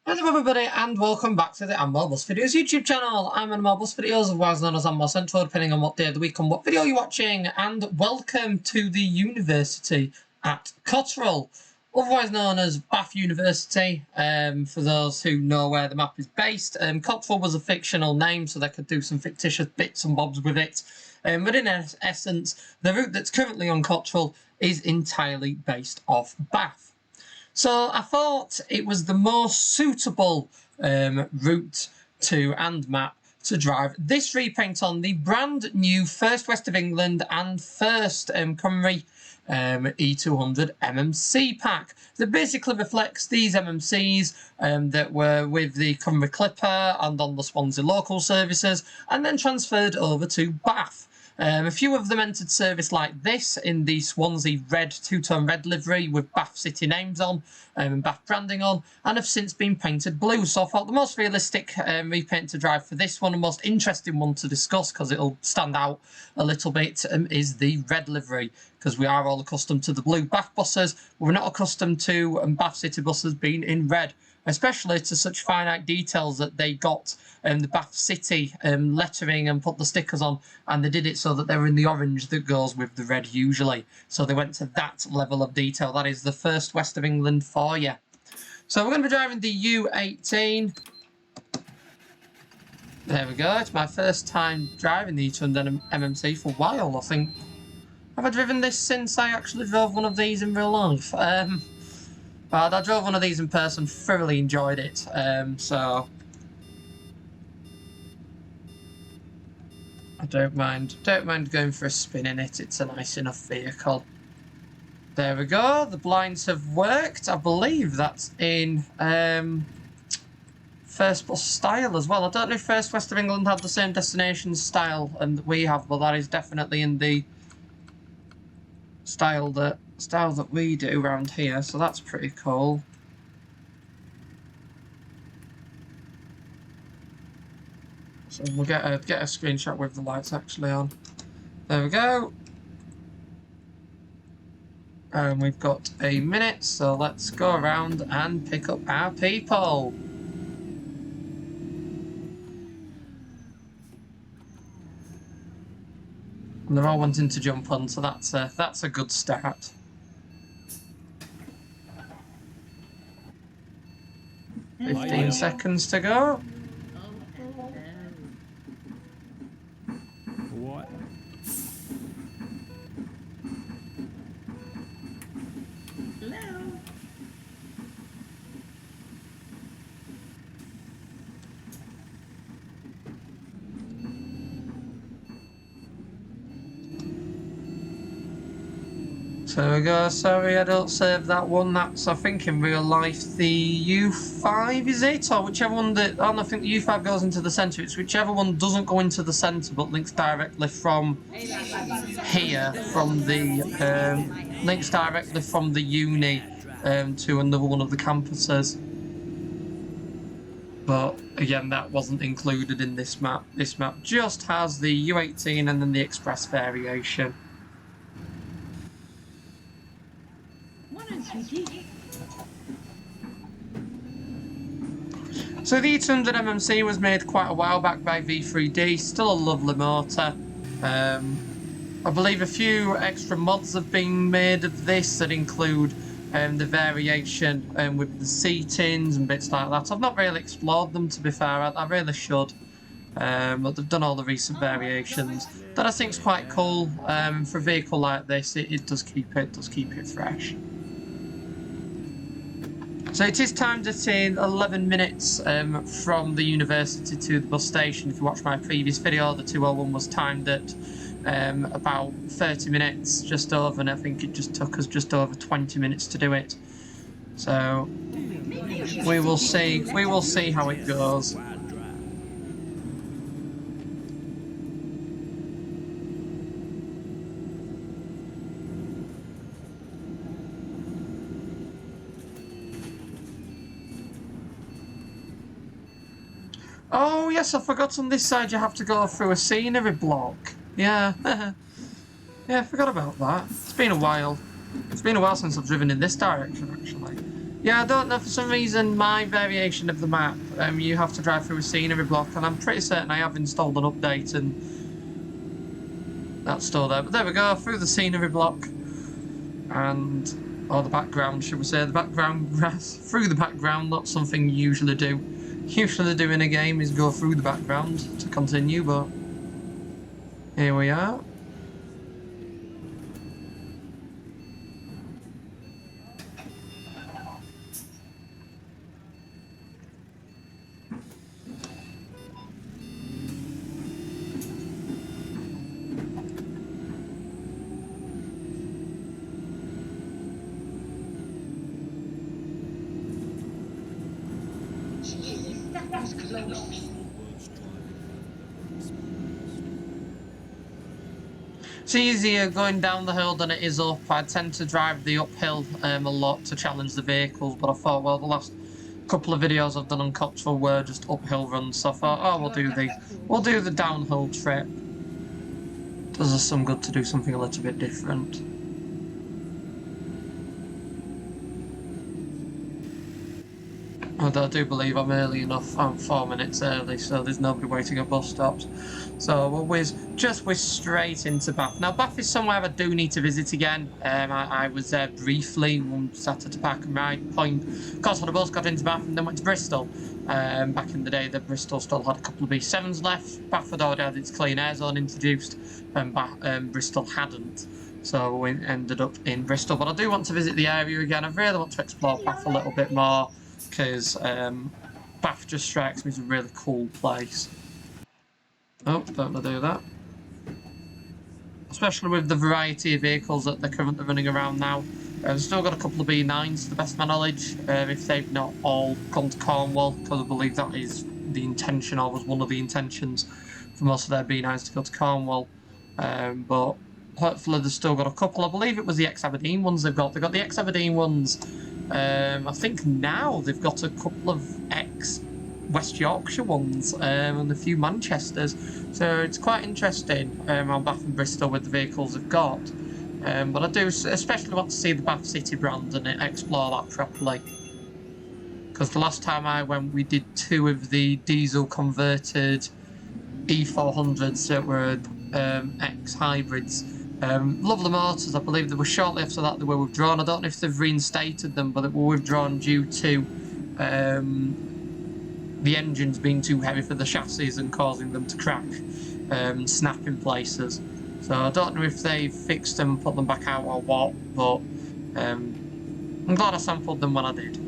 Hello everybody and welcome back to the Bus Videos YouTube channel. I'm on Bus Videos, otherwise known as Bus Central, depending on what day of the week and what video you're watching, and welcome to the university at Cotterell, otherwise known as Bath University, for those who know where the map is based. Cotterell was a fictional name, so they could do some fictitious bits and bobs with it, but in essence, the route that's currently on Cotterell is entirely based off Bath. So I thought it was the most suitable route and map to drive this repaint on the brand new First West of England and First Cymru E200 MMC pack that basically reflects these MMCs that were with the Cymru Clipper and on the Swansea local services and then transferred over to Bath. A few of them entered service like this in the Swansea red, two-tone red livery with BathCity names on and Bath branding on, and have since been painted blue. So I thought the most realistic repaint to drive for this one, and most interesting one to discuss because it'll stand out a little bit, is the red livery, because we are all accustomed to the blue Bath buses. We're not accustomed to BathCity buses being in red, especially to such finite details that they got the BathCity lettering and put the stickers on, and they did it so that they were in the orange that goes with the red usually. So they went to that level of detail. That is the First West of England for you. So we're going to be driving the U18. There we go. It's my first time driving the E200 MMC for a while, I think. Have I driven this since I actually drove one of these in real life? But I drove one of these in person, thoroughly enjoyed it, so I don't mind going for a spin in it. It's a nice enough vehicle. There we go, the blinds have worked. I believe that's in FirstBus style as well. I don't know if First West of England have the same destination style that we have, but that is definitely in the style that we do around here, so that's pretty cool. So we'll get a screenshot with the lights actually on. There we go. And we've got a minute, so let's go around and pick up our people. And they're all wanting to jump on, so that's a good start. Oh, 15 seconds to go. What? Hello. So there we go, sorry I don't save that one. That's, I think in real life, the U5, is it? Or whichever one that, I think the U5 goes into the centre. It's whichever one doesn't go into the centre but links directly from here, from the, links directly from the uni to another one of the campuses. But again, that wasn't included in this map. This map just has the U18 and then the express variation. So the E200 MMC was made quite a while back by V3D, still a lovely motor. I believe a few extra mods have been made of this that include the variation with the seatings and bits like that. I've not really explored them, to be fair, I really should. But they've done all the recent variations that I think is quite cool. For a vehicle like this, it does keep it fresh. So it is timed at 11 minutes from the university to the bus station. If you watch my previous video, the 201 was timed at about 30 minutes, just over, and I think it just took us just over 20 minutes to do it. So we will see how it goes. Oh yes, I forgot on this side you have to go through a scenery block. Yeah, yeah, I forgot about that. It's been a while. It's been a while since I've driven in this direction, actually. Yeah, I don't know, for some reason my variation of the map, you have to drive through a scenery block, and I'm pretty certain I have installed an update and that's still there. But there we go, through the scenery block, and, or the background, should we say, the background grass, through the background, not something you usually do. Usually do in a game is go through the background to continue, but here we are. It's easier going down the hill than it is up. I tend to drive the uphill a lot to challenge the vehicles, but I thought, well, the last couple of videos I've done on Cotterell were just uphill runs, so I thought, oh, we'll do the downhill trip. Does us some good to do something a little bit different. Although I do believe I'm early enough, I'm 4 minutes early, so there's nobody waiting at bus stops. So we'll just whiz straight into Bath. Now, Bath is somewhere I do need to visit again. I was there briefly, sat at a park and ride point, got on a bus, got into Bath, and then went to Bristol. Back in the day, that Bristol still had a couple of B7s left. Bath had already had its clean air zone introduced, and Bristol hadn't. So we ended up in Bristol. But I do want to visit the area again. I really want to explore Bath a little bit more, because Bath just strikes me as a really cool place. Oh, don't want to do that. Especially with the variety of vehicles that they're currently running around now. I've still got a couple of B9s, to the best of my knowledge, if they've not all gone to Cornwall, because I believe that is the intention, or was one of the intentions for most of their B9s to go to Cornwall. But hopefully they've still got a couple. I believe it was the Ex-Aberdeen ones they've got. They've got the Ex-Aberdeen ones. I think now they've got a couple of ex-West Yorkshire ones, and a few Manchesters. So it's quite interesting on Bath and Bristol with the vehicles they've got. But I do especially want to see the BathCity brand and explore that properly. Because the last time I went, we did 2 of the diesel converted E200s that were ex-hybrids. Lovely motors. I believe they were shortly after that they were withdrawn. I don't know if they've reinstated them, but they were withdrawn due to the engines being too heavy for the chassis and causing them to crack, snap in places. So I don't know if they've fixed them, put them back out or what, but I'm glad I sampled them when I did.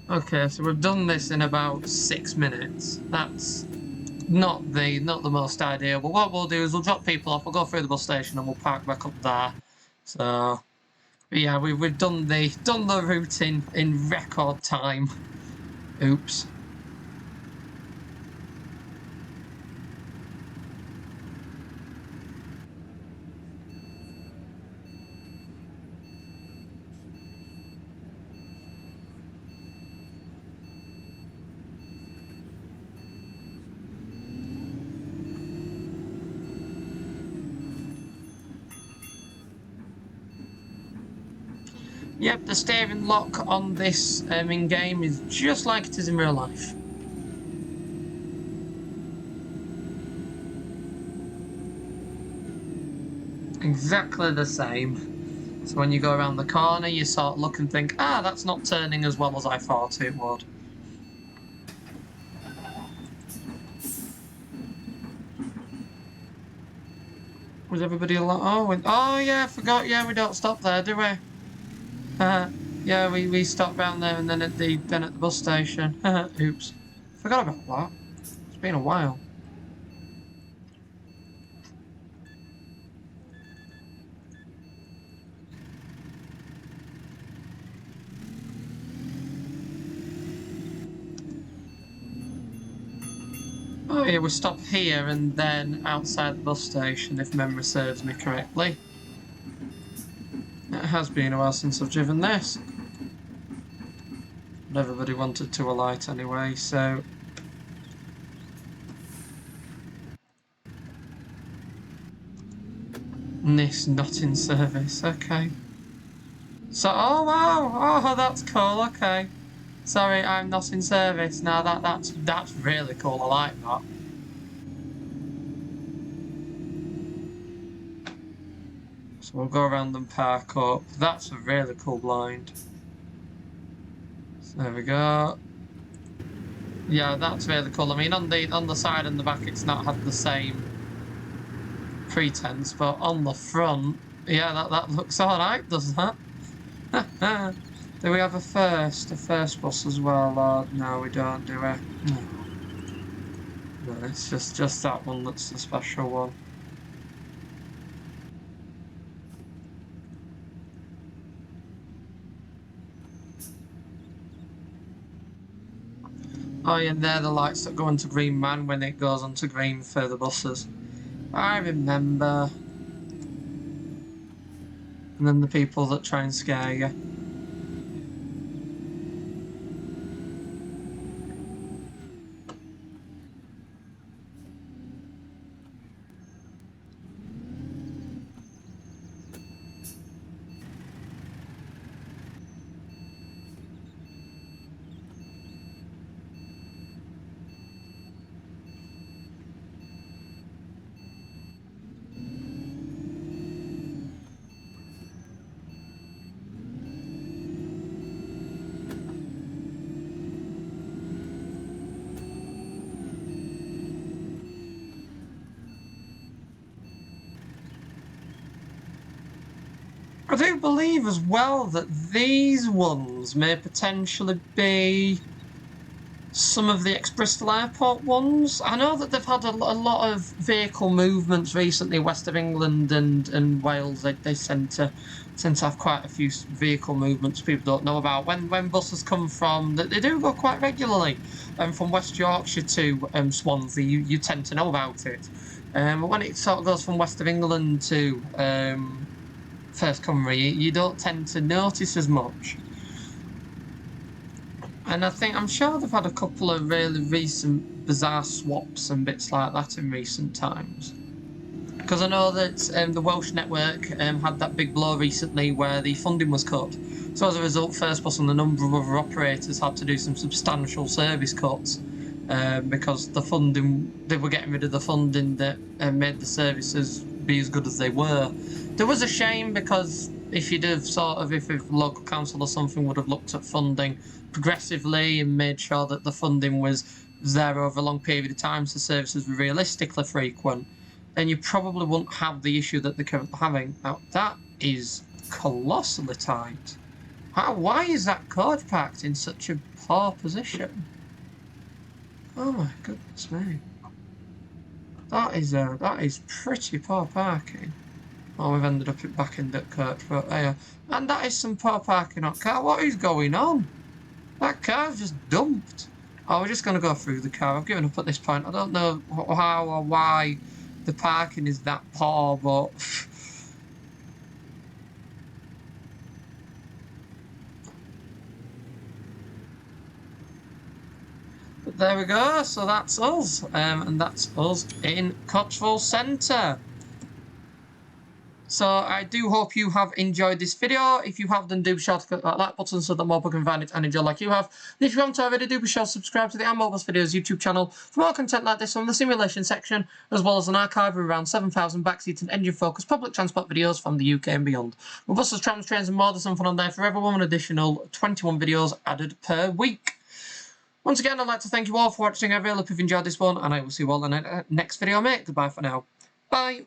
Okay, so we've done this in about 6 minutes. That's not the most ideal, but what we'll do is we'll drop people off, we'll go through the bus station and we'll park back up there. So yeah, we've done the route in record time. Oops. Yep, the steering lock on this in-game is just like it is in real life. Exactly the same. So when you go around the corner, you sort of look and think, ah, that's not turning as well as I thought it would. Was everybody along? Oh yeah, I forgot. Yeah, we don't stop there, do we? Yeah, we stopped round there and then at the bus station. Oops. Forgot about that. It's been a while. Oh yeah, we stop here and then outside the bus station, if memory serves me correctly. has been a while since I've driven this. But everybody wanted to alight anyway, so... This not in service, okay. So, oh wow, oh that's cool, okay. Sorry, I'm not in service. Now that's really cool, I like that. So we'll go around and park up. That's a really cool blind. So there we go. Yeah, that's really cool. I mean, on the side and the back, it's not had the same pretense, but on the front, yeah, that looks alright, does that? Do we have a FirstBus as well? Or no, we don't, do we? No, it's just that one that's the special one. Oh yeah, they're the lights that go into green man when it goes onto green for the buses. I remember. And then the people that try and scare you. I do believe as well that these ones may potentially be some of the ex-Bristol Airport ones. I know that they've had a lot of vehicle movements recently, west of England and Wales. They tend to have quite a few vehicle movements people don't know about. When buses come from, they do go quite regularly, from West Yorkshire to Swansea, you tend to know about it. But when it sort of goes from west of England to FirstCymru, you don't tend to notice as much. And I'm sure they've had a couple of really recent bizarre swaps and bits like that in recent times. Because I know that the Welsh network had that big blow recently where the funding was cut. So as a result, FirstBus and a number of other operators had to do some substantial service cuts because the funding, they were getting rid of the funding that made the services be as good as they were. There was a shame because if you'd have if a local council or something would have looked at funding progressively and made sure that the funding was there over a long period of time so services were realistically frequent, then you probably wouldn't have the issue that they're currently having. Now, that is colossally tight. Why is that code packed in such a poor position? Oh my goodness me. That is pretty poor parking. Oh, we've ended up back in Duckirk, but yeah. And that is some poor parking on car. What is going on? That car's just dumped. Oh, we're just going to go through the car. I've given up at this point. I don't know how or why the parking is that poor, but... But there we go. So that's us. And that's us in Cotterell Centre. So I do hope you have enjoyed this video. If you have, then do be sure to click that like button so that more people can find it and enjoy like you have. And if you haven't already, do be sure to subscribe to the MMC Videos YouTube channel for more content like this from the simulation section, as well as an archive of around 7,000 backseat and engine-focused public transport videos from the UK and beyond. With buses, trams, trains and more, there's something on there for everyone, an additional 21 videos added per week. Once again, I'd like to thank you all for watching. I really hope you've enjoyed this one, and I will see you all in the next video, mate. Goodbye for now. Bye.